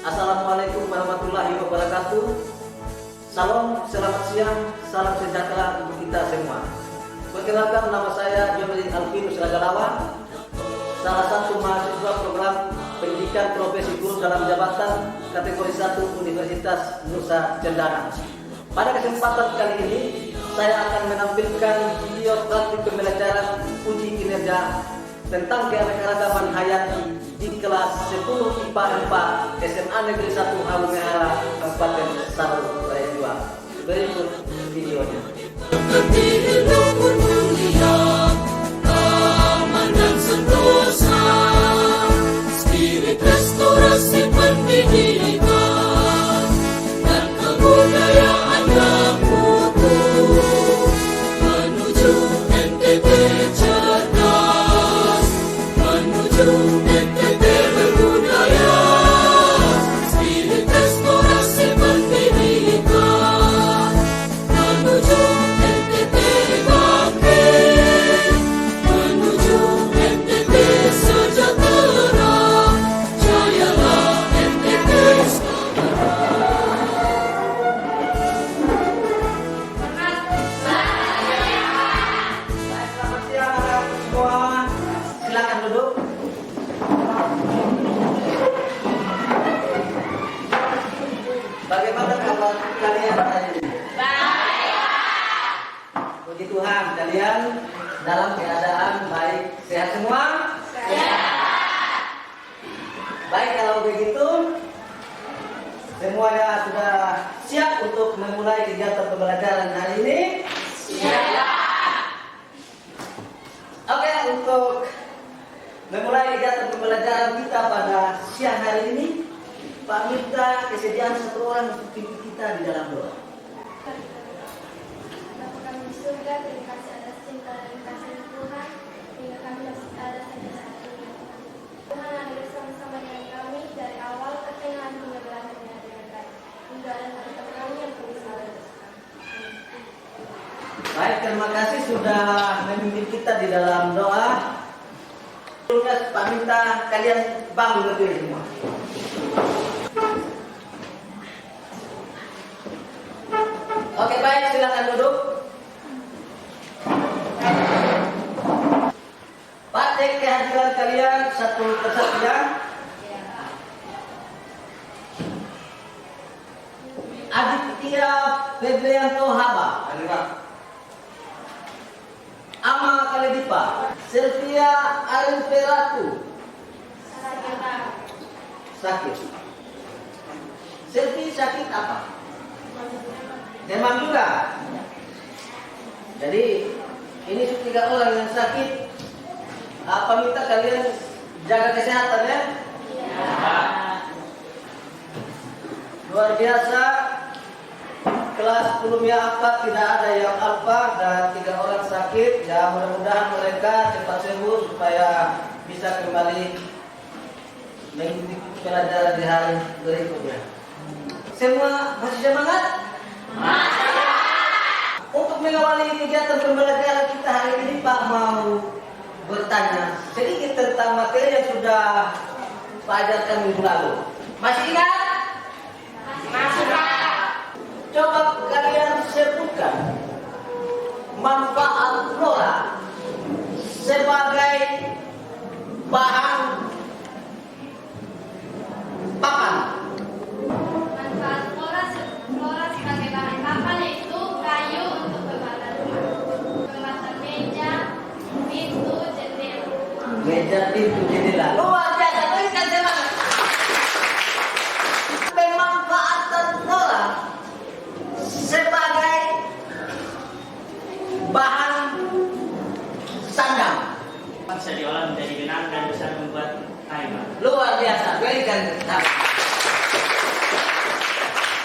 Assalamualaikum warahmatullahi wabarakatuh. Salam, selamat siang, salam sejahtera untuk kita semua. Perkenalkan, nama saya Jomelin Alvinus Ragalawan, salah satu mahasiswa program pendidikan profesi guru dalam jabatan kategori 1 Universitas Nusa Cendana. Pada kesempatan kali ini, saya akan menampilkan video praktik pembelajaran uji kinerja tentang keanekaragaman hayati di kelas 10 IPA 4 SMA Negeri 1 Halmahera, Kabupaten Sanur Raya 2. Berikut videonya. Spirit restorasi pendidikan dan kebudayaan yang utuh menuju NTT cerdas, menuju NTT berbudaya. Spirit restorasi pendidikan menuju NTT bangkit, menuju NTT sejahtera. Jayalah NTT Selamat siang anak-anak semua. Silakan duduk. Bagaimana kabar kalian hari ini? Baik. Puji Tuhan, kalian dalam keadaan baik, sehat semua? Sehat. Baik, kalau begitu semuanya sudah siap untuk memulai kegiatan pembelajaran hari ini? Siap. Oke, untuk memulai kegiatan pembelajaran kita pada siang hari ini, Pak minta kesediaan satu orang untuk pimpin kita di dalam doa. Bapa kami di surga, terima kasih atas cinta dan kasih Tuhan, hingga kami masih ada sampai saat ini. Tuhan ada bersama-sama dengan kami dari awal pertengahan hingga berakhirnya dengan baik. Hingga ada hari kami yang kami selalu Baik, terima kasih sudah memimpin kita di dalam doa. Sebelumnya Pak minta kalian bangun berdiri semua. Oke, baik, silakan duduk. Pak, cek kehadiran kalian satu persatu ya. Aditya Febrianto Haba, Ama Kaledipa, Sylvia Arinferatu, sakit. Sylvia sakit apa? Demam juga. Jadi ini 3 orang yang sakit. Apa minta kalian jaga kesehatan ya? Luar biasa. Kelas 10 4 tidak ada yang alfa dan 3 orang sakit. Ya, mudah-mudahan mereka cepat sembuh supaya bisa kembali mengikuti pelajaran di hari berikutnya. Semua masih semangat? Untuk mengawali kegiatan pembelajaran kita hari ini, Pak mau bertanya sedikit tentang materi yang sudah Pak ajarkan minggu lalu. Masih ingat? Masih. Coba kalian sebutkan manfaat flora sebagai bahan pakan. Manfaat flora sebagai bahan pakan yaitu kayu untuk pembuatan rumah, pembuatan meja, pintu, jendela. Meja, pintu, jendela. Luar biasa, berikan semangat. Pemanfaatan flora sebagai bahan sandang. Bisa diolah menjadi benang dan bisa membuat kain. Luar biasa, berikan semangat.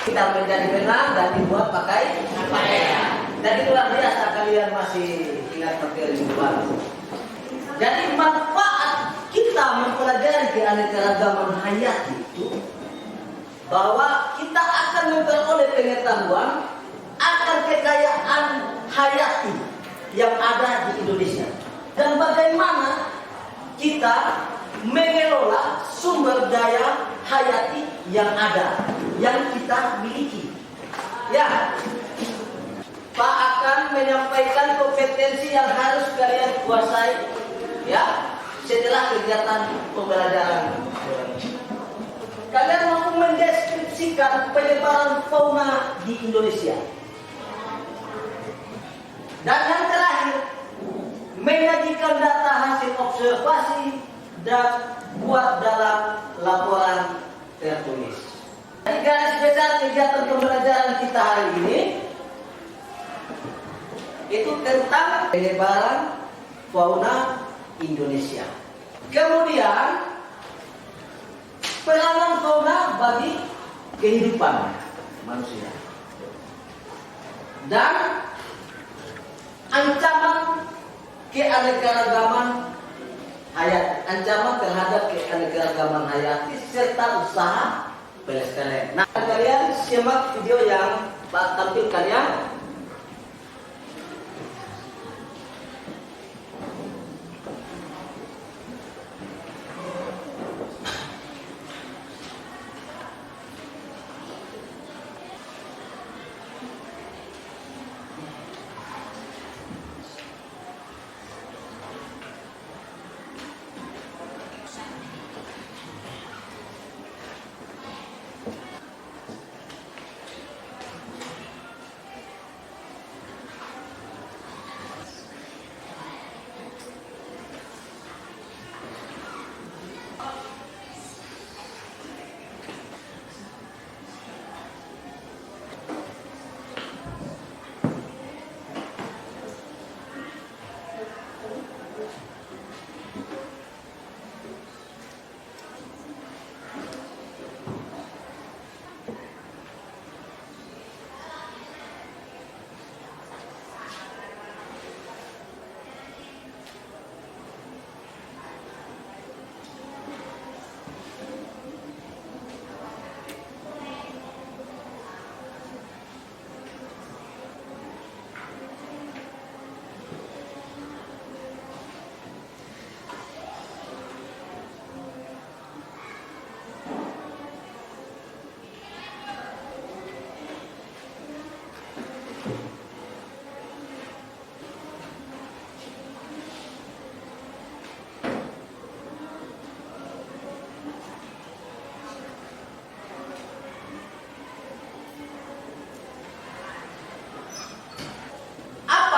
Kita menjadi benang dan dibuat pakai pakaian. Jadi luar biasa kalian masih ingat materi minggu lalu. Jadi manfaat kita mempelajari keanekaragaman hayati itu bahwa kita akan memperoleh pengetahuan akan kekayaan hayati yang ada di Indonesia dan bagaimana kita mengelola sumber daya hayati yang ada, yang kita miliki. Ya, Pak akan menyampaikan kompetensi yang harus kalian kuasai, ya, setelah kegiatan pembelajaran. Kalian mampu mendeskripsikan penyebaran fauna di Indonesia. Dan yang terakhir, menyajikan data hasil observasi dan buat dalam laporan tertulis. Jadi garis besar kegiatan pembelajaran kita hari ini itu tentang penyebaran fauna Indonesia. Kemudian peranan fauna bagi kehidupan manusia dan ancaman keanekaragaman hayat, ancaman terhadap keanekaragaman hayati serta usaha pelestarian. Nah, kalian simak video yang Pak tampilkan ya.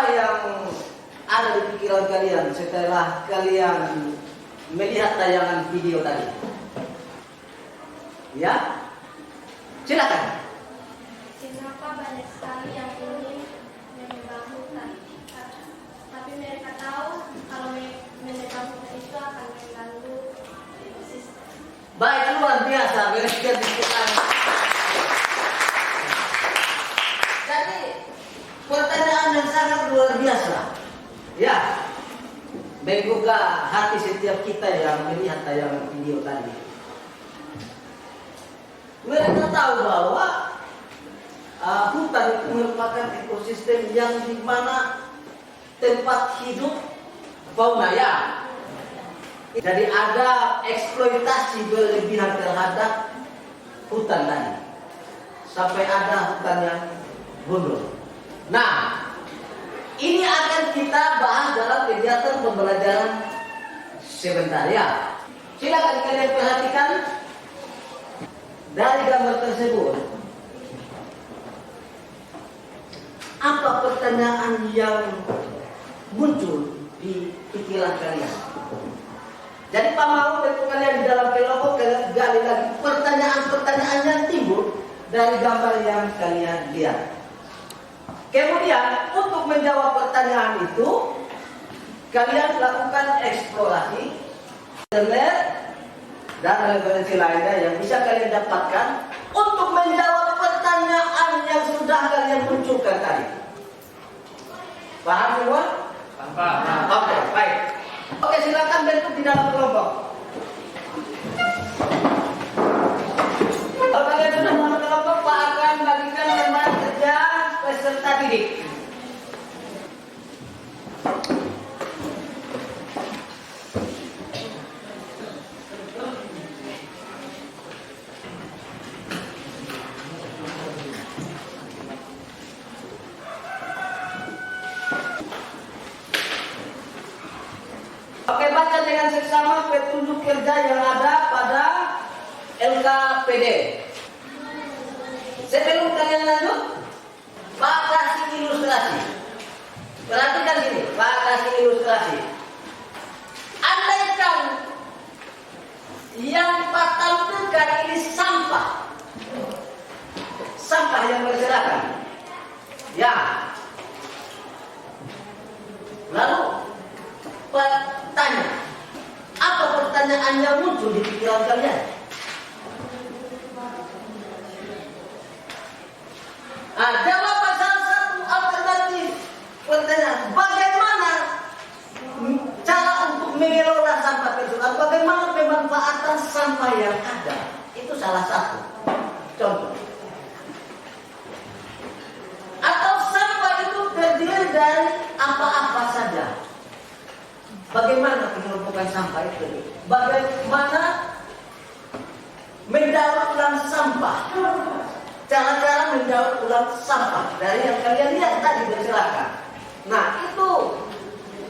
Yang ada di pikiran kalian setelah kalian melihat tayangan video tadi? Ya, silakan. Kenapa banyak sekali yang ingin menebang hutan, tapi mereka tahu kalau menebang hutan itu akan mengganggu ekosistem. Baik, luar biasa. Beres-beres diskusi. Jadi pertanyaan yang sangat luar biasa, ya, menggugah hati setiap kita yang melihat tayangan video tadi. Mereka tahu bahwa hutan itu merupakan ekosistem yang dimana tempat hidup fauna, ya. Jadi ada eksploitasi berlebihan terhadap hutan tadi, sampai ada hutan yang gundul. Nah, ini akan kita bahas dalam kegiatan pembelajaran sebentar ya. Silakan kalian perhatikan dari gambar tersebut. Apa pertanyaan yang muncul di pikiran kalian? Jadi Pak mau bentuk kalian di dalam kelompok, kalian gali lagi pertanyaan-pertanyaan yang timbul dari gambar yang kalian lihat. Kemudian untuk menjawab pertanyaan itu, kalian lakukan eksplorasi internet dan referensi lainnya yang bisa kalian dapatkan untuk menjawab pertanyaan yang sudah kalian munculkan tadi. Paham semua? Paham. Oke, baik. Oke, silakan bentuk di dalam kelompok. Kalau kalian sudah dalam kelompok, Pak akan bagikan lembaran kerja peserta didik. seksama petunjuk kerja yang ada pada LKPD. Sebelum kalian lanjut, Pak kasih ilustrasi. Perhatikan sini, Pak kasih ilustrasi. Andaikan yang Pak tampilkan ini sampah yang berserakan. Ya. Lalu Pak tanya, apa pertanyaan yang muncul di pikiran kalian? Jawaban salah satu alternatif pertanyaan, bagaimana cara untuk mengelola sampah tersebut? Bagaimana pemanfaatan sampah yang ada? Itu salah satu contoh. Atau sampah itu terdiri dari apa-apa saja. Bagaimana pengelompokan sampah itu? Bagaimana mendaur ulang sampah? Cara-cara mendaur ulang sampah dari yang kalian lihat tadi berserakan. Nah, itu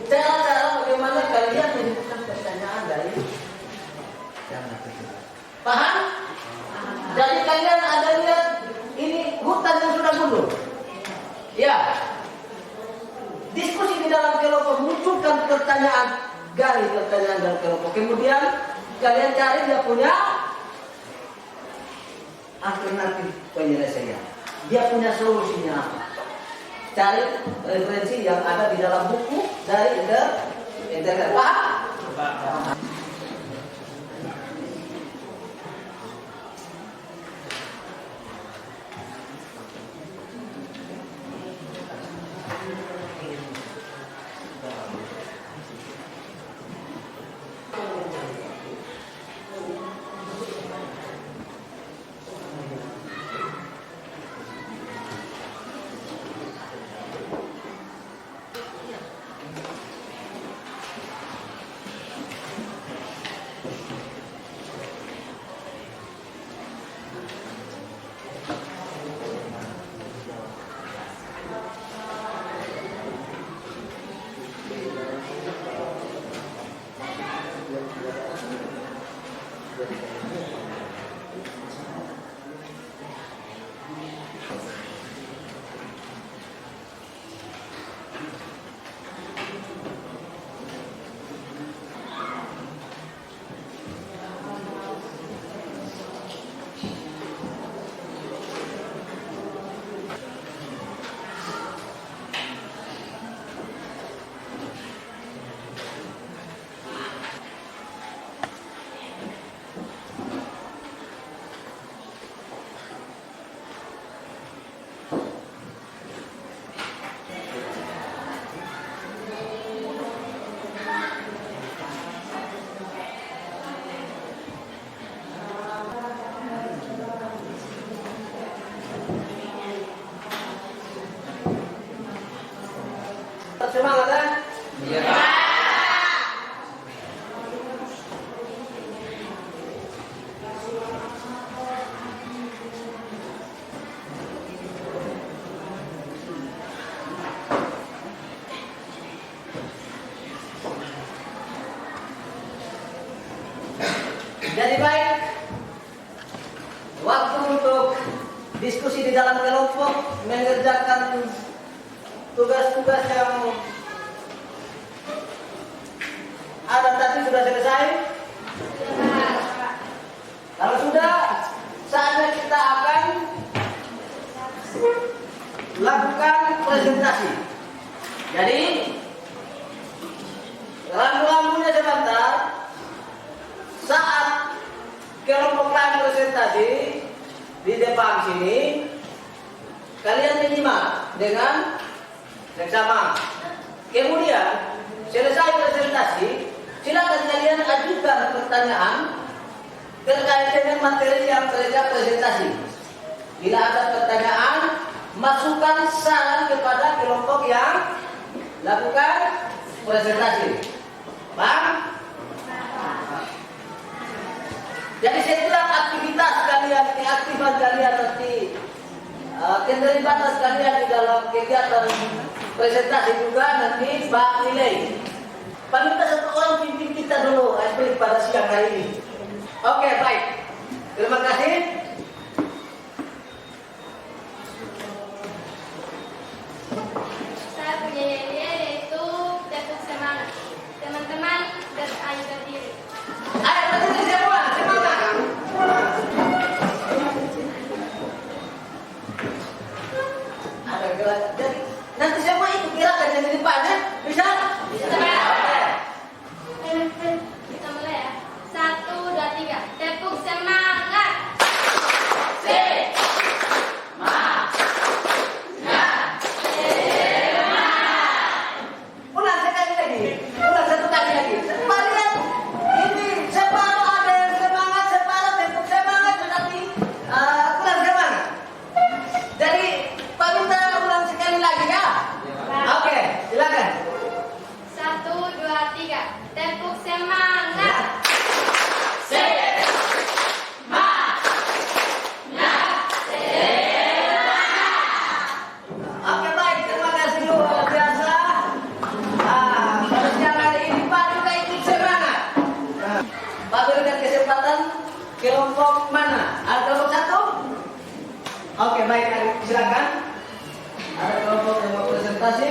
cara-cara bagaimana kalian menyebutkan pertanyaan dari paham? Jadi kalian ada lihat ini hutan yang sudah gundul. Ya. Diskusi di dalam kelompok, munculkan pertanyaan, gali pertanyaan dalam kelompok. Kemudian kalian cari dia punya alternatif penyelesaian. Dia punya solusinya apa? Cari referensi yang ada di dalam buku dari internet. Paham? Semangat kan? Iya. Jadi baik, waktu untuk diskusi di dalam kelompok mengerjakan tugas-tugas yang ada tadi sudah selesai? Kalau sudah, saatnya kita akan lakukan presentasi. Jadi, lampu-lampunya sebentar. Saat kelompok lain presentasi di depan sini, kalian menyimak dengan seksama. Kemudian selesai presentasi, silakan kalian ajukan pertanyaan terkait dengan materi yang mereka presentasi. Bila ada pertanyaan, masukkan saran kepada kelompok yang lakukan presentasi. Paham? Jadi setiap aktivitas kalian, keaktifan kalian nanti keterlibatan kalian di dalam kegiatan presentasi juga nanti bak nilai. Paling satu orang pimpin kita kita dulu explain pada siang hari ini. Oke, baik. Terima kasih. Saya punya ide yaitu tepuk semangat. Teman-teman berani berdiri. Ayo berdiri semua, semangat. Ada gerak. Jadi nanti semua ikut gerakan yang di depannya, bisa? Bisa. Kita mulai ya. 1, 2, 3. Tepuk semangat. Ulang sekali lagi. Ulang satu kali lagi. Kalian ini separuh ada yang semangat, separuh tepuk semangat, tetapi kurang semangat. Jadi Pak minta ulang sekali lagi ya. Oke, silakan. 1, 2, 3. Tepuk semangat. Oke baik, terima kasih luar biasa. Pada siang hari ini Pak juga ikut semangat. Pak berikan kesempatan kelompok mana? Ada kelompok satu? Oke baik, silakan. Ada kelompok yang mau presentasi.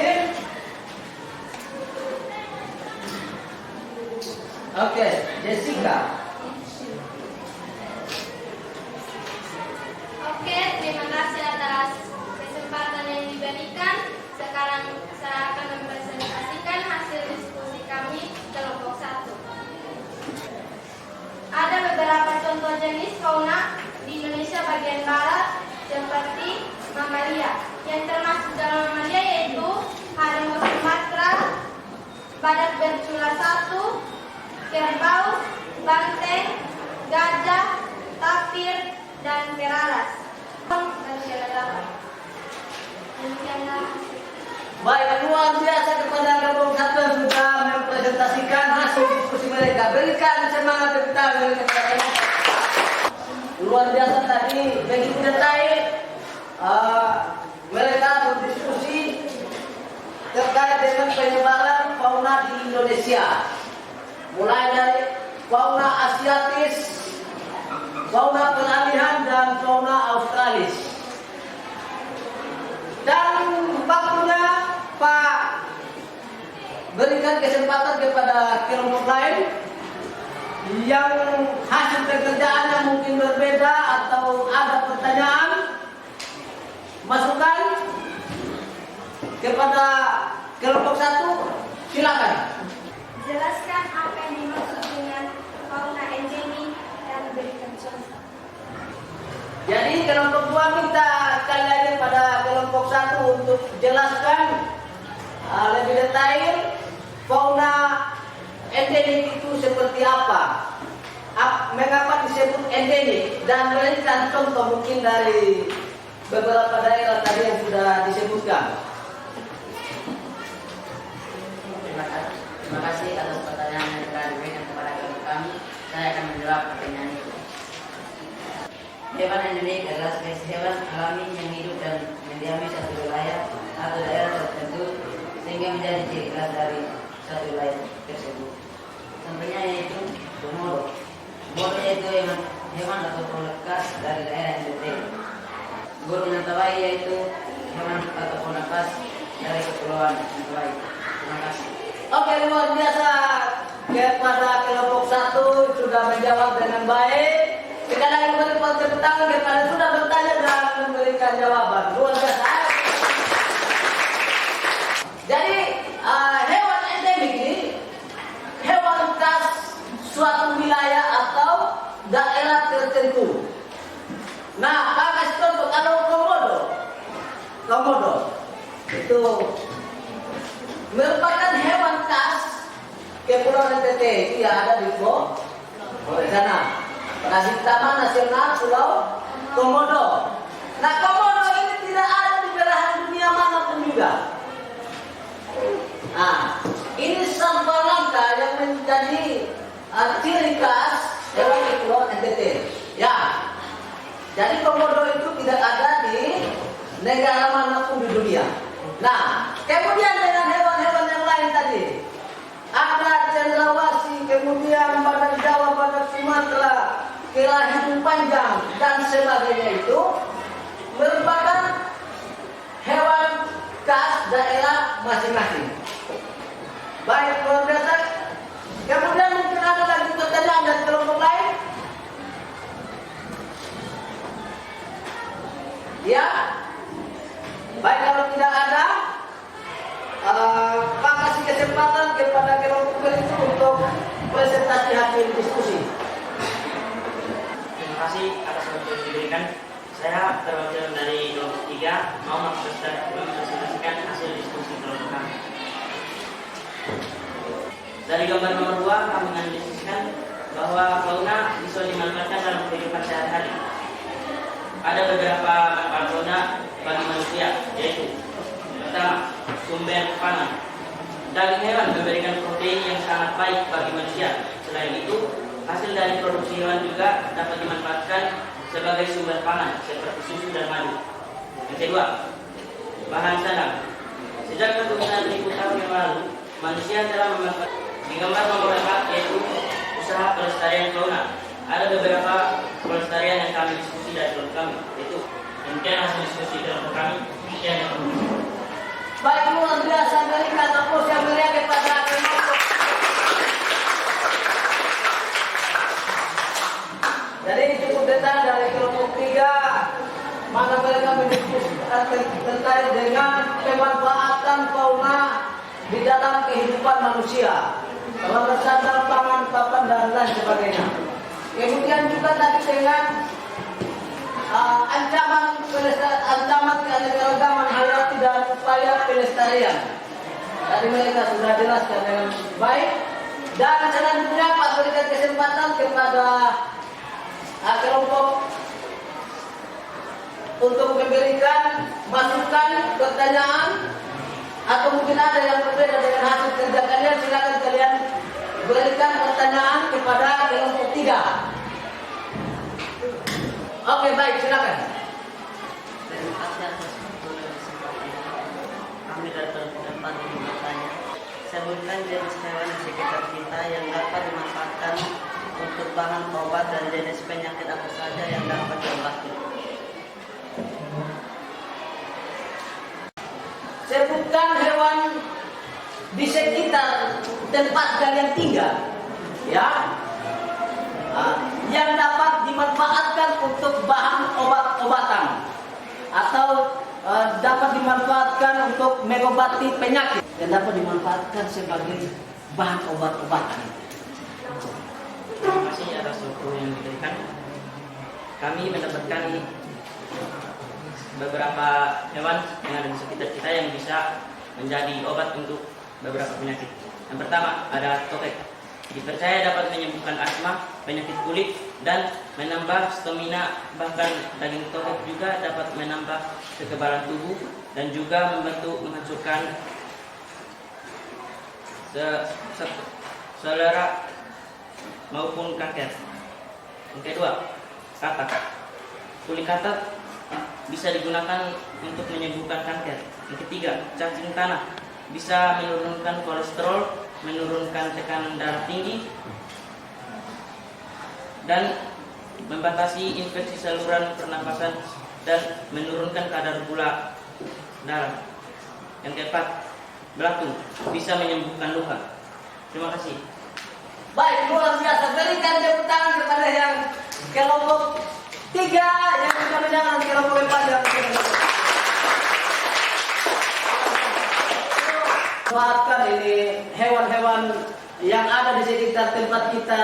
Oke, Jessica. Oke, terima kasih atas kesempatan yang diberikan. Sekarang saya akan mempresentasikan hasil diskusi kami kelompok 1. Ada beberapa contoh jenis fauna di Indonesia bagian barat seperti mamalia. Yang termasuk dalam mamalia yaitu harimau Sumatera, badak bercula 1, kerbau, banteng, gajah, tapir, dan beralas. Dan kelelawar. Demikianlah. Baik, luar biasa kepada kelompok satu yang sudah mempresentasikan hasil diskusi mereka. Berikan semangat tepuk tangan kepada mereka. Luar biasa tadi, begitu detail mereka berdiskusi terkait dengan penyebaran fauna di Indonesia. Mulai dari fauna asiatis, fauna peralihan, dan fauna australis. Dan waktunya Pak berikan kesempatan kepada kelompok lain yang hasil pekerjaannya mungkin berbeda atau ada pertanyaan, masukan kepada kelompok satu, silakan. Jelaskan apa yang dimaksud dengan fauna endemik dan berikan contoh. Jadi kelompok dua minta sekali lagi pada kelompok satu untuk jelaskan lebih detail fauna endemik itu seperti apa, mengapa disebut endemik, dan berikan contoh mungkin dari beberapa daerah tadi yang sudah disebutkan. Terima kasih atas pertanyaan yang telah diberikan kepada kelompok kami. Saya akan menjawab pertanyaan itu. Hewan endemik adalah spesies hewan alami yang hidup dan mendiami satu wilayah atau daerah tertentu sehingga menjadi ciri khas dari satu wilayah tersebut. Contohnya yaitu komodo. Komodo yaitu hewan atau produk khas dari daerah yang berbeda. Burung Mentawai yaitu hewan atau produk khas dari kepulauan Mentawai. Terima kasih. Oke, luar biasa kepada kelompok satu sudah menjawab dengan baik. Sekali lagi beri tepuk tangan kepada sudah bertanya dan memberikan jawaban. Luar biasa. Jadi hewan endemik ini hewan khas suatu wilayah atau daerah tertentu. Nah, Pak kasih contoh kalau komodo itu merupakan hewan khas Kepulauan NTT. Itu ya ada di sana. Di Taman Nasional Pulau Komodo. Nah, komodo ini tidak ada di belahan dunia manapun juga. Nah, ini sampah langka yang menjadi ciri khas hewan Kepulauan NTT. Ya, jadi komodo itu tidak ada di negara manapun di dunia. Nah, kemudian dengan hewan-hewan yang lain tadi, ada cendrawasih, kemudian badak Jawa, badak Sumatera, kelahiran panjang dan sebagainya itu merupakan hewan khas daerah masing-masing. Baik, luar biasa. Kemudian mungkin ada lagi pertanyaan dari kelompok lain? Ya? Baik, kalau tidak ada, Pak kasih kesempatan kepada kelompok itu untuk presentasi hasil diskusi. Terima kasih atas waktu yang diberikan. Saya perwakilan dari kelompok 3 mau mempresentasikan hasil diskusi kelompok kami. Dari gambar nomor 2 kami mendiskusikan bahwa fauna bisa dimanfaatkan dalam kehidupan sehari-hari. Ada beberapa manfaat fauna bagi manusia, yaitu pertama, sumber pangan. Daging hewan memberikan protein yang sangat baik bagi manusia. Selain itu, hasil dari produksi hewan juga dapat dimanfaatkan sebagai sumber pangan seperti susu dan madu. Yang kedua, bahan sandang. Sejak kepemimpinan 1000 tahun yang lalu, manusia telah memanfaatkan di gambar nomor 4 yaitu usaha pelestarian fauna. Ada beberapa pelestarian yang kami diskusi dari kelompok kami, yaitu demikian hasil diskusi kelompok kami. Baik, luar biasa dari kata pos yang melihat kepada kelompok. Jadi cukup detail dari kelompok 3, mana mereka mendiskusikan terkait dengan pemanfaatan fauna di dalam kehidupan manusia, dalam sandang, pangan, papan dan lain sebagainya. Kemudian juga tadi dengan ancaman keanekaragaman hayati dan upaya pelestarian. Tadi mereka sudah jelaskan dengan baik. Dan selanjutnya Pak berikan kesempatan kepada kelompok untuk memberikan masukan, pertanyaan, atau mungkin ada yang berbeda dengan hasil kerja kalian. Silakan kalian berikan pertanyaan kepada kelompok 3. Oke, baik, silakan. Terima kasih atas waktu dan kesempatan. Kami dari kelompok 4 ingin bertanya. Sebutkan jenis hewan di sekitar kita yang dapat dimanfaatkan untuk bahan obat dan jenis penyakit apa saja yang dapat diobati. Sebutkan hewan di sekitar tempat kalian tinggal, ya, yang dapat dimanfaatkan untuk bahan obat-obatan atau dapat dimanfaatkan untuk mengobati penyakit, yang dapat dimanfaatkan sebagai bahan obat-obatan. Terima kasih atas waktu yang diberikan. Kami mendapatkan beberapa hewan yang ada di sekitar kita yang bisa menjadi obat untuk beberapa penyakit. Yang pertama ada tokek. Dipercaya dapat menyembuhkan asma, penyakit kulit, dan menambah stamina. Bahkan daging tokek juga dapat menambah kekebalan tubuh dan juga membantu menghancurkan selera maupun kanker. Yang kedua, katak. Kulit katak bisa digunakan untuk menyembuhkan kanker. Yang ketiga, cacing tanah bisa menurunkan kolesterol, menurunkan tekanan darah tinggi, dan membatasi infeksi saluran pernapasan dan menurunkan kadar gula darah. Yang keempat, belatung bisa menyembuhkan luka. Terima kasih. Baik, luar biasa. Berikan tepuk tangan kepada yang kelompok 3 yang sudah menjangan kelompok 4 yang manfaatkan ini hewan-hewan yang ada di sekitar tempat kita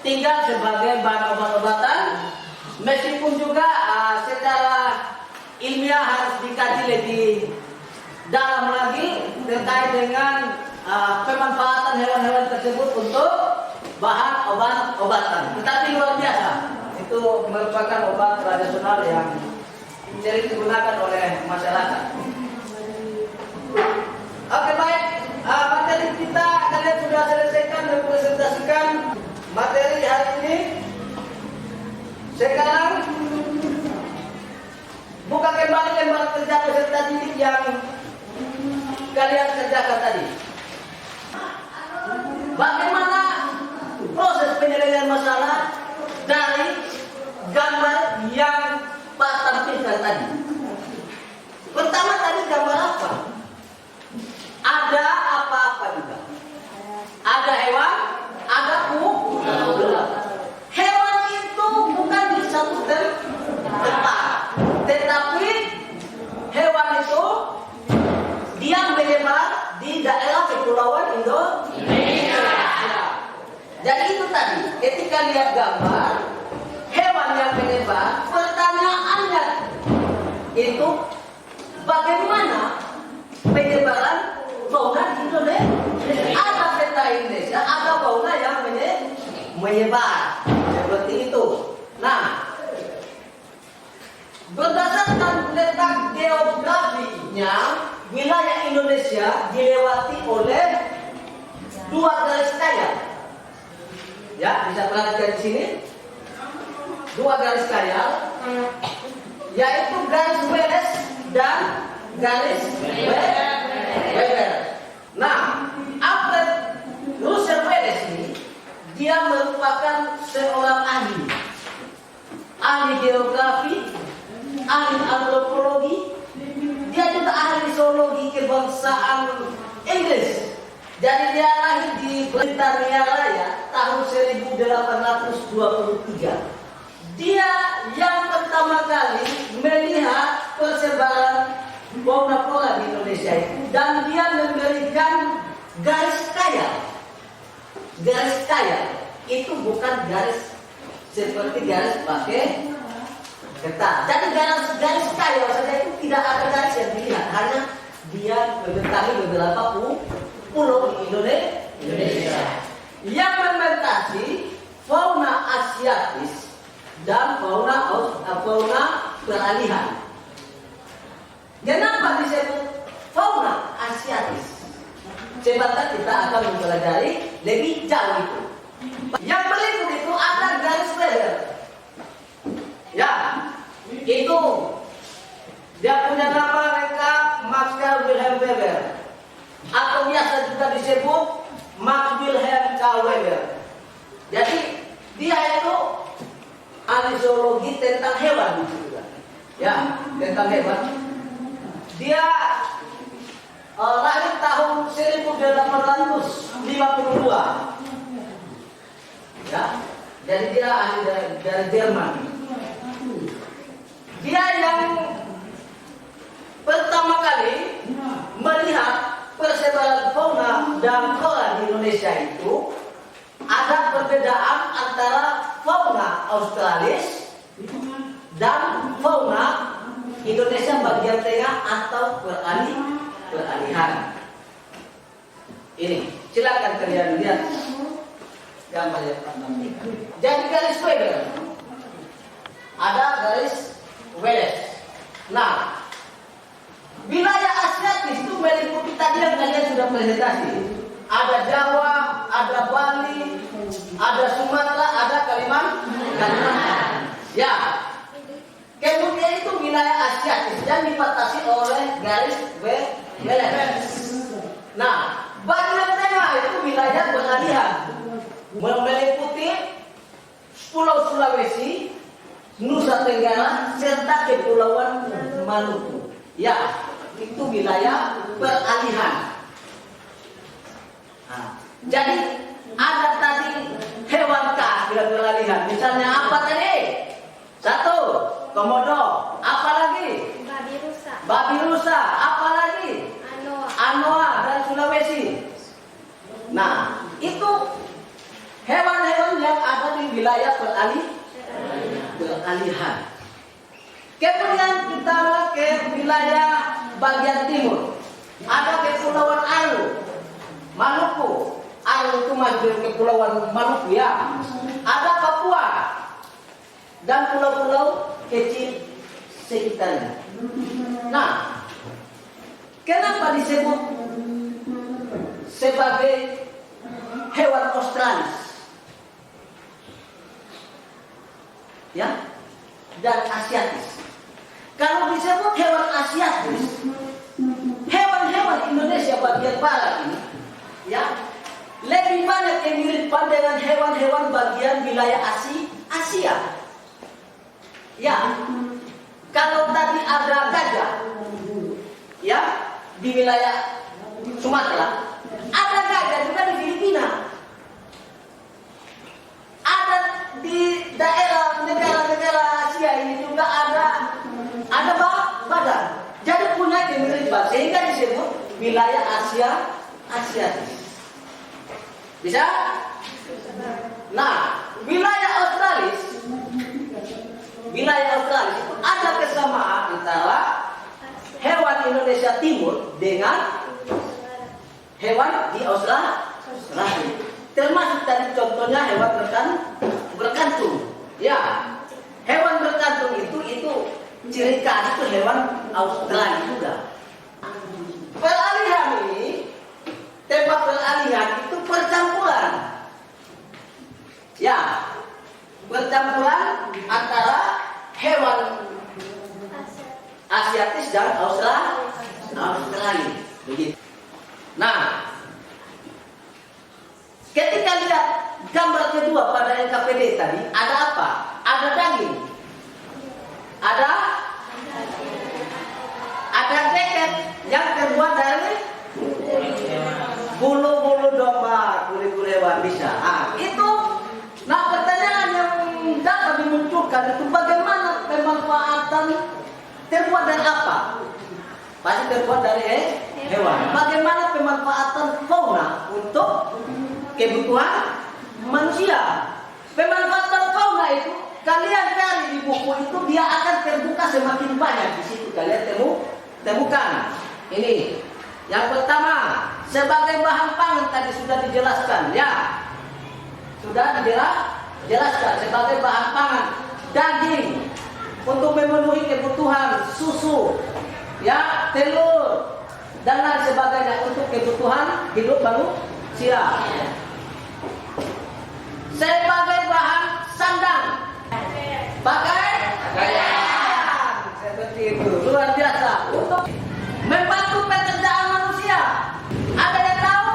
tinggal sebagai bahan obat-obatan, meskipun juga secara ilmiah harus dikaji lebih dalam lagi terkait dengan pemanfaatan hewan-hewan tersebut untuk bahan obat-obatan. Tetapi luar biasa, itu merupakan obat tradisional yang sering digunakan oleh masyarakat. Oke, baik, materi kita kalian sudah selesaikan dan presentasikan materi hari ini. Sekarang buka kembali lembar kerja peserta didik yang kalian kerjakan tadi. Bagaimana bermasalah dari gambar yang Pak tampilkan tadi. Pertama tadi gambar apa? Ada apa-apa juga. Ada hewan, ada ular. Hewan itu bukan di satu tempat, tetapi hewan itu dia menyebar di daerah kepulauan Indonesia. Jadi itu tadi, ketika lihat gambar hewan yang menyebar, pertanyaannya itu bagaimana penyebaran fauna di Indonesia? Ada peta Indonesia, ada fauna yang menyebar seperti itu. Nah, berdasarkan letak geografinya, wilayah Indonesia dilewati oleh dua garis kaya. Ya, bisa perhatikan di sini. Dua garis kaya, yaitu garis Wallace dan garis Weber. Nah, Alfred Russel Wallace ini dia merupakan seorang ahli geografi, ahli antropologi, dia juga ahli zoologi kebangsaan Inggris. Jadi dia lahir di Britania Raya tahun 1823. Dia yang pertama kali melihat persebaran fauna flora di Indonesia itu, dan dia memberikan garis kaya. Garis kaya itu bukan garis seperti garis pakai kertas. Jadi garis kaya saja itu tidak ada garis yang dilihat, hanya dia membentangkan beberapa pulau di Indonesia yang membatasi fauna asiatis dan fauna peralihan. Kenapa disebut fauna asiatis? Sebentar kita akan mempelajari lebih jauh itu. Yang berikut itu ada garis Weber. Ya, itu dia punya nama lengkap Maxwell Wilhelm Weber, atau biasa juga disebut Max Wilhelm Carl Weber. Jadi dia itu ahli zoologi tentang hewan juga. Ya, tentang hewan. Dia lahir tahun 1852. Ya, jadi dia ahli dari Jerman. Dia yang pertama kali melihat persebaran fauna dan flora di Indonesia itu ada perbedaan antara fauna Australis dan fauna Indonesia bagian tengah atau peralihan. Ini silakan kalian lihat gambar yang pertama. Jadi garis Weber, ada garis Wallace. Nah, wilayah asiatis itu meliputi tadi yang kalian sudah presentasi. Ada Jawa, ada Bali, ada Sumatera, ada Kalimantan. Ya. Kemudian itu wilayah asiatis yang dibatasi oleh garis Wallace. Nah, bagian tengah itu wilayah peralihan, meliputi Pulau Sulawesi, Nusa Tenggara, serta Kepulauan Maluku. Ya, itu wilayah peralihan. Nah, jadi ada tadi hewan khas bila peralihan. Misalnya apa tadi? Satu, komodo. Apa lagi? Babi rusa. Apa lagi? Anoa dari Sulawesi. Nah, itu hewan-hewan yang ada di wilayah peralihan. Kemudian kita ke wilayah bagian timur. Ada Kepulauan Aru, Maluku. Aru itu masuk Kepulauan Maluku ya. Ada Papua dan pulau-pulau kecil sekitarnya. Nah, kenapa disebut sebagai hewan Australis? Ya, dan asiatis. Kalau disebut hewan asiatis, hewan-hewan Indonesia bagian barat ini, ya, lebih banyak yang mirip dengan hewan-hewan bagian wilayah Asia. Ya, kalau tadi ada gajah, ya, di wilayah Sumatera, ada gajah juga di Filipina, ada di daerah negara-negara Asia ini juga ada badan. Jadi punya kemiripan sehingga disebut wilayah Asiatis. Bisa? Nah, wilayah Australis itu ada kesamaan antara hewan Indonesia Timur dengan hewan di Australia. Termasuk tadi contohnya hewan berkantung. Ya, hewan berkantung itu ciri khas itu hewan Australia juga. Peralihan ini, tempat peralihan itu percampuran. Ya, percampuran antara hewan Asiatis dan Australia. Begitu. Nah, ketika lihat gambar kedua pada NKPD tadi, ada apa? Ada daging, ada deket yang terbuat dari bulu-bulu domba, kulit hewan bisa. Itu. Nah, pertanyaan yang dapat dimunculkan itu bagaimana pemanfaatan terbuat dari apa? Pasti terbuat dari hewan. Bagaimana pemanfaatan fauna untuk kebutuhan manusia? Pemanfaatan fauna itu kalian cari di buku itu dia akan terbuka semakin banyak di situ kalian temukan. Ini yang pertama sebagai bahan pangan tadi sudah dijelaskan ya. Sudah dijelaskan sebagai bahan pangan daging untuk memenuhi kebutuhan susu, ya, telur dan lain sebagainya untuk kebutuhan hidup manusia. Sebagai bahan sandang, pakaian, seperti itu luar biasa untuk membantu pekerjaan manusia. Ada yang tahu?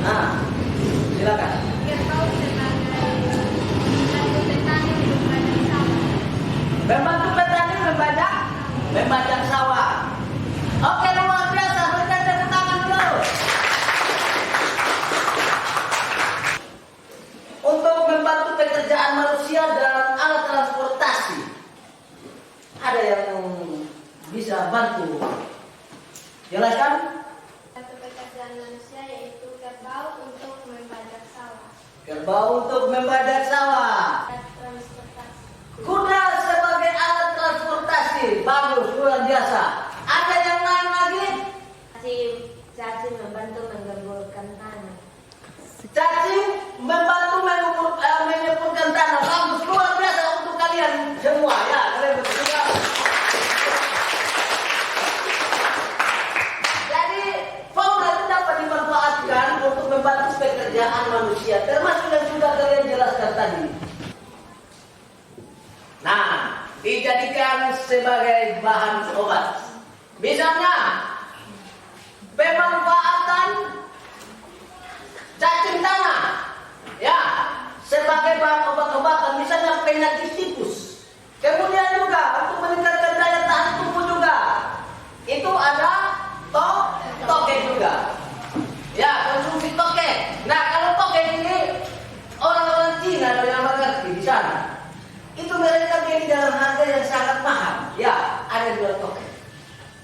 Nah, silakan. Membantu petani membajak sawah. Oke, luar biasa. Berikan tepuk tangan dulu. Untuk membantu pekerjaan manusia dan alat transportasi. Ada yang bisa bantu? Jelaskan. Untuk pekerjaan manusia yaitu kerbau untuk membajak sawah. Kerbau untuk membajak sawah. Kuda sebagai alat transportasi, bagus, luar biasa. Ada yang lain lagi? Cacing membantu menggemburkan tanah. Cacing membantu menyemburkan tanah, bagus, luar biasa untuk kalian semua ya. Kalian berdua. Jadi fauna itu dapat dimanfaatkan untuk membantu pekerjaan manusia, termasuk yang sudah kalian jelaskan tadi. Nah, dijadikan sebagai bahan obat. Misalnya, pemanfaatan cacing tanah, ya, sebagai bahan obat-obatan. Misalnya penyakit tipus. Kemudian juga untuk meningkatkan daya tahan tubuh juga. Itu ada toke juga. Ya, konsumsi toke. Nah, kalau toke ini orang-orang Cina yang mengerti di sana. Itu mereka beli dalam harga yang sangat mahal. Ya, ada dua token.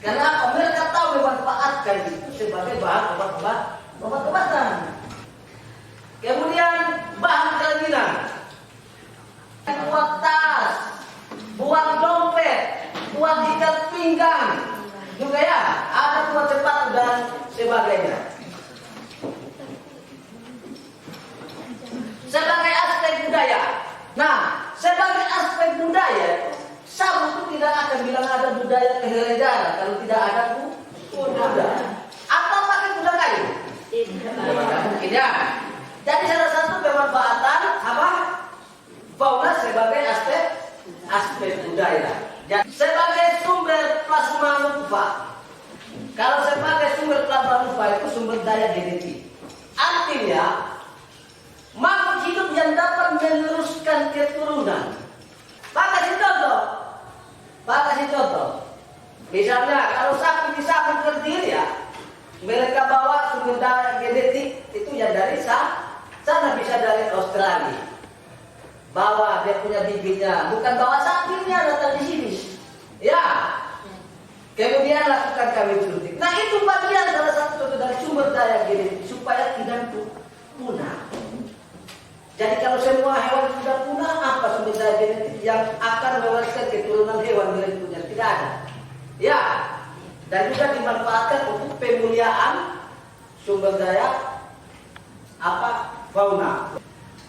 Karena apa? Mereka tahu memanfaatkan itu sebagai bahan obat-obatan. Kemudian bahan kerajinan. Buat tas, buat dompet, buat ikat pinggang. Juga ya, ada buat sepatu dan sebagainya. Sebagai aspek budaya. Nah, sebagai aspek budaya, Sabu itu tidak akan bilang ada budaya kehelejaran kalau tidak ada kuda. Atau pakai kuda kayu? Tidak mungkin ya. Jadi salah satu pemanfaatan apa? Fauna sebagai aspek budaya. Jadi, sebagai sumber plasma nufa. Kalau sebagai sumber plasma nufa itu sumber daya genetik. artinya makhluk hidup yang dapat meneruskan keturunan. Pak kasih contoh. Misalnya kalau sapi bisa berdiri ya, mereka bawa sumber daya genetik itu yang dari sana bisa dari Australia. Bawa dia punya bibitnya, bukan bawa sapinya datang di sini. Ya. Kemudian lakukan kawin suntik. Nah itu bagian salah satu dari sumber daya genetik supaya tidak punah. Jadi kalau semua hewan sudah punah, apa sumber daya genetik yang akan mewariskan keturunan hewan berikutnya? Tidak ada. Ya, dan juga dimanfaatkan untuk pemuliaan sumber daya fauna.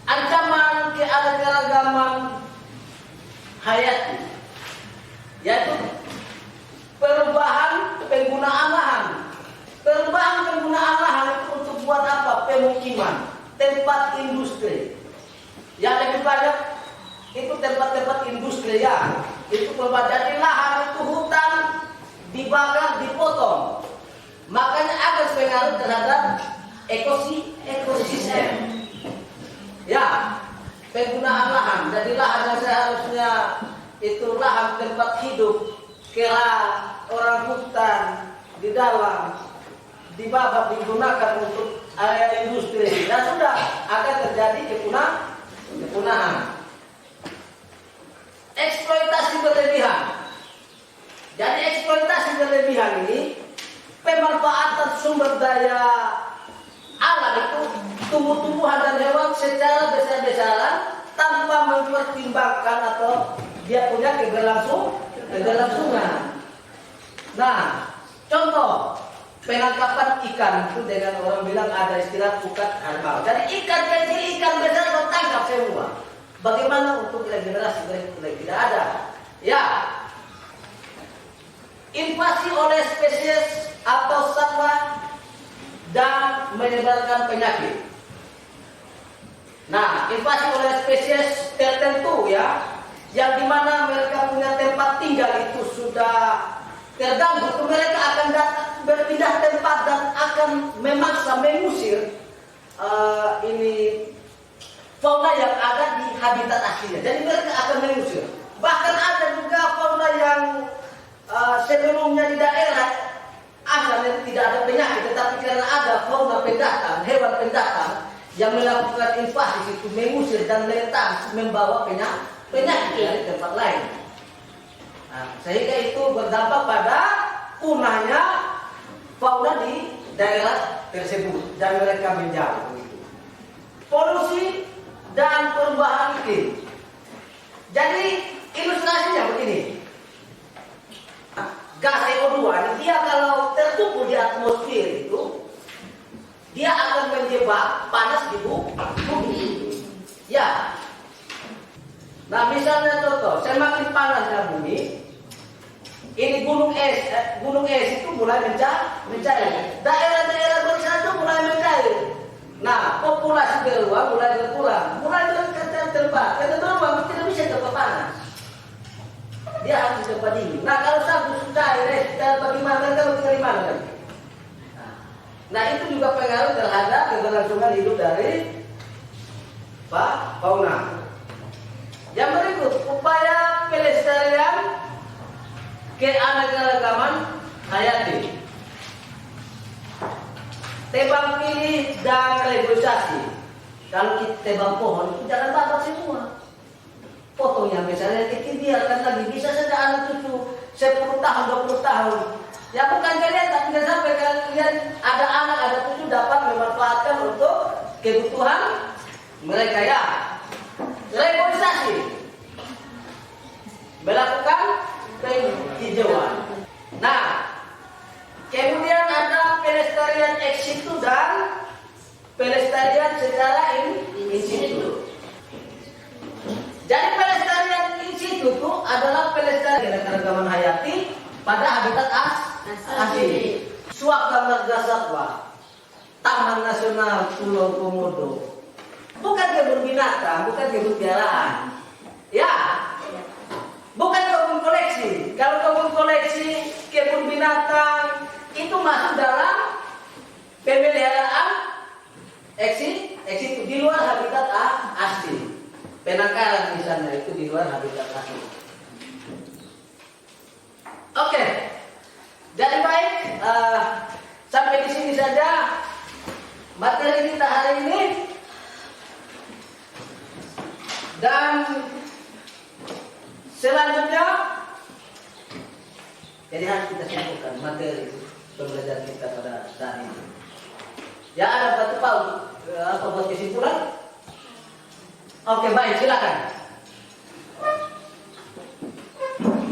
Ancaman keanekaragaman hayati, yaitu perubahan penggunaan lahan. Perubahan penggunaan lahan itu untuk buat apa? Pemukiman, tempat industri. Yang lebih banyak itu tempat-tempat industri ya. Itu perubahan. Jadi lahan itu hutan dibakar, dipotong. Makanya ada pengaruh terhadap ekosistem. Ya, penggunaan lahan. Jadi lahan yang seharusnya itu lahan tempat hidup, kera orang hutan di dalam dibakar digunakan untuk area industri. Dan sudah akan terjadi kepunahan. Eksploitasi berlebihan. Jadi eksploitasi berlebihan ini pemanfaatan sumber daya alam itu tumbuh-tumbuhan dan hewan secara besar-besaran tanpa mempertimbangkan atau dia punya keberlangsungan. Nah, contoh penangkapan ikan itu dengan orang bilang ada istilah pukat harimau. Jadi ikan kecil, ikan besar tertangkap semua. Bagaimana untuk regenerasi berikutnya? Tidak ada. Ya, invasi oleh spesies atau satwa dan menyebarkan penyakit. Nah, invasi oleh spesies tertentu ya, yang dimana mereka punya tempat tinggal itu sudah terganggu, mereka akan berpindah tempat dan akan memaksa mengusir ini fauna yang ada di habitat aslinya. Jadi mereka akan mengusir. Bahkan ada juga fauna yang sebelumnya di daerah asalnya tidak ada penyakit, tetapi karena ada fauna pendatang, hewan pendatang yang melakukan invasi itu mengusir dan membawa penyakit dari tempat lain. Nah, sehingga itu berdampak pada punahnya fauna di daerah tersebut dan mereka menjauh. Polusi dan perubahan iklim. Jadi ilustrasinya begini. Gas CO2 dia kalau terkumpul di atmosfer itu dia akan menjebak panas di bumi. Ya. Nah, misalnya contoh, semakin panasnya bumi, ini gunung es itu mulai mencair. Daerah-daerah besar itu mulai mencair. Nah, populasi beruang mulai berkurang, mulai terbatas. Karena beruang tidak bisa tempat panas. Dia harus tempat dingin. Nah, kalau satu sudah bagaimana mereka tinggal di mana lagi? Nah, itu juga pengaruh terhadap keberlangsungan hidup dari fauna. Yang berikut, upaya pelestarian keanekaragaman hayati. Tebang pilih dan regulasi. Kalau kita tebang pohon, itu jangan babat semua. Potongnya misalnya kecil, biarkan lagi. Bisa saja anak cucu 10 tahun, 20 tahun. Ya bukan kalian, tapi jangan sampai kalian ada anak, ada cucu dapat memanfaatkan untuk kebutuhan mereka ya. Regulasi. Melakukan penghijauan. Nah, kemudian ada pelestarian ex situ dan pelestarian secara in situ. Jadi pelestarian in situ itu adalah pelestarian keanekaragaman hayati pada habitat asli. Suaka Marga Satwa, Taman Nasional Pulau Komodo. Bukan kebun binatang, bukan kebun piaraan. Ya. Bukan kebun koleksi. Kalau kebun koleksi, kebun binatang itu masuk dalam pemeliharaan Exit itu di luar habitat asli. Penangkaran misalnya itu di luar habitat asli. Oke. Jadi baik, sampai di sini saja materi kita hari ini. Dan selanjutnya, jadi harus kita simpulkan materi pembelajaran kita pada saat ini. Ya, ada batu paut apa buat kesimpulan? Oke, baik, silakan.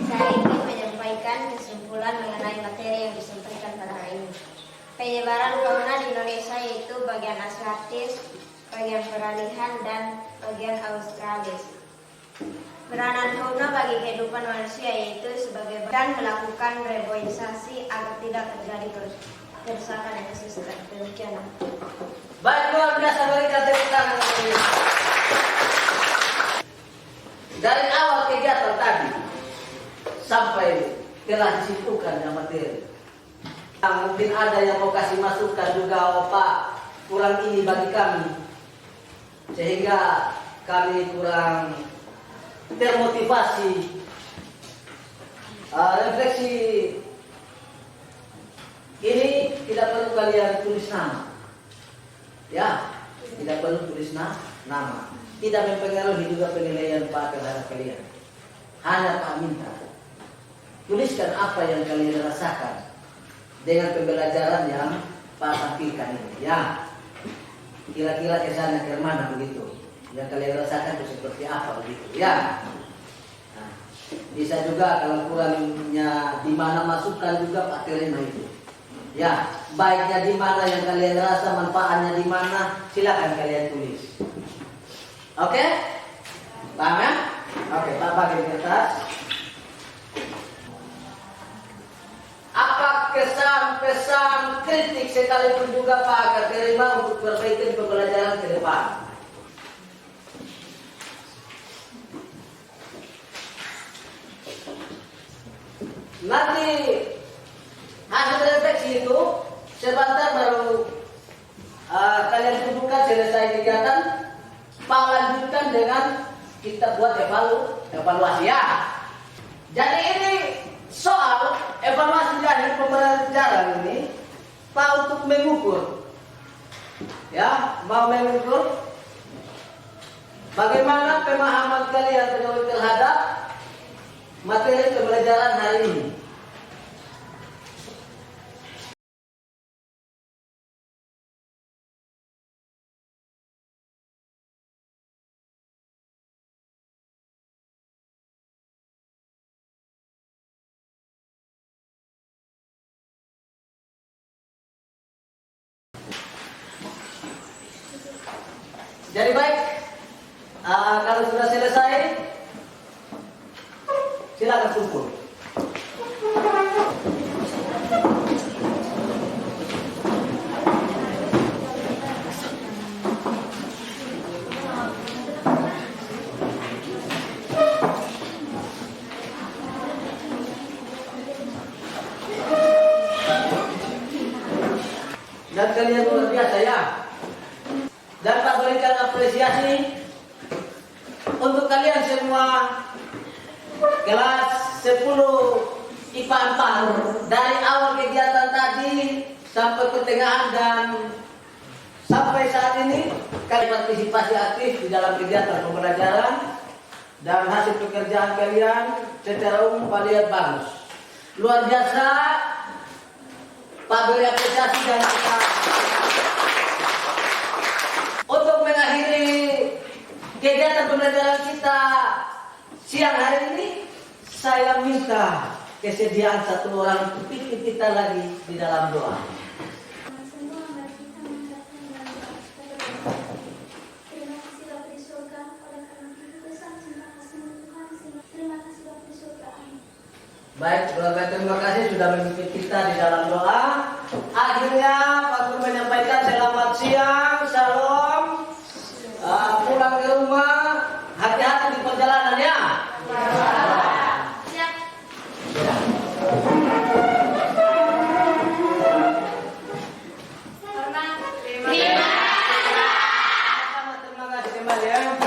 Saya ingin menyampaikan kesimpulan mengenai materi yang disampaikan pada hari ini. Penyebaran fauna di Indonesia yaitu bagian Asiatis, bagian peralihan, dan bagian Australis. Peranan fauna bagi kehidupan manusia yaitu sebagai dan melakukan reboisasi agar tidak terjadi kerusakan ekosistem. Demikian. Baik, luar biasa, berikan tepuk tangan. Dari awal kegiatan tadi sampai telah disimpulkan yang materi. Mungkin ada yang mau kasih masukan juga, oh Pak, kurang ini bagi kami, sehingga kami kurang termotivasi. Refleksi ini tidak perlu kalian tulis nama, ya, tidak perlu tulis nama. Tidak mempengaruhi juga penilaian Pak terhadap kalian. Hanya Pak minta tuliskan apa yang kalian rasakan dengan pembelajaran yang Pak sampaikan ini. Ya, kira-kira kesannya ke mana begitu? Yang kalian rasakan itu seperti apa begitu? Ya. Nah, bisa juga kalau kurangnya di mana masukkan juga Pak terima itu. Ya, baiknya di mana yang kalian rasa, manfaatnya di mana, silakan kalian tulis. Oke? Paham ya? Oke, Pak bagi di atas. Apa kesan-pesan kritik sekalipun juga Pak akan terima untuk perbaikan pembelajaran ke depan? Nanti hasil refleksi itu sebentar baru kalian tunjukkan selesai kegiatan. Pak lanjutkan dengan kita buat evaluasi ya. Jadi ini soal evaluasi dari pembelajaran ini Pak untuk mengukur, ya, mau mengukur bagaimana pemahaman kalian terhadap materi pembelajaran hari ini. Jadi baik, kalau sudah selesai, silakan kumpul. Dan kalian luar biasa ya. Dan Pak berikan apresiasi untuk kalian semua kelas 10 IPA 4 dari awal kegiatan tadi sampai pertengahan dan sampai saat ini kalian partisipasi aktif di dalam kegiatan pembelajaran dan hasil pekerjaan kalian secara umum Pak lihat bagus, luar biasa. Pak beri apresiasi dan kita untuk mengakhiri kegiatan pembelajaran kita siang hari ini, saya minta kesediaan satu orang untuk pimpin kita lagi di dalam doa. Baik, keluarga, terima kasih sudah memimpin kita di dalam doa. Akhirnya Pak Guru menyampaikan selamat siang, shalom. Pulang ke rumah, hati-hati di perjalanan ya. Siap. Terima kasih. kembali ya.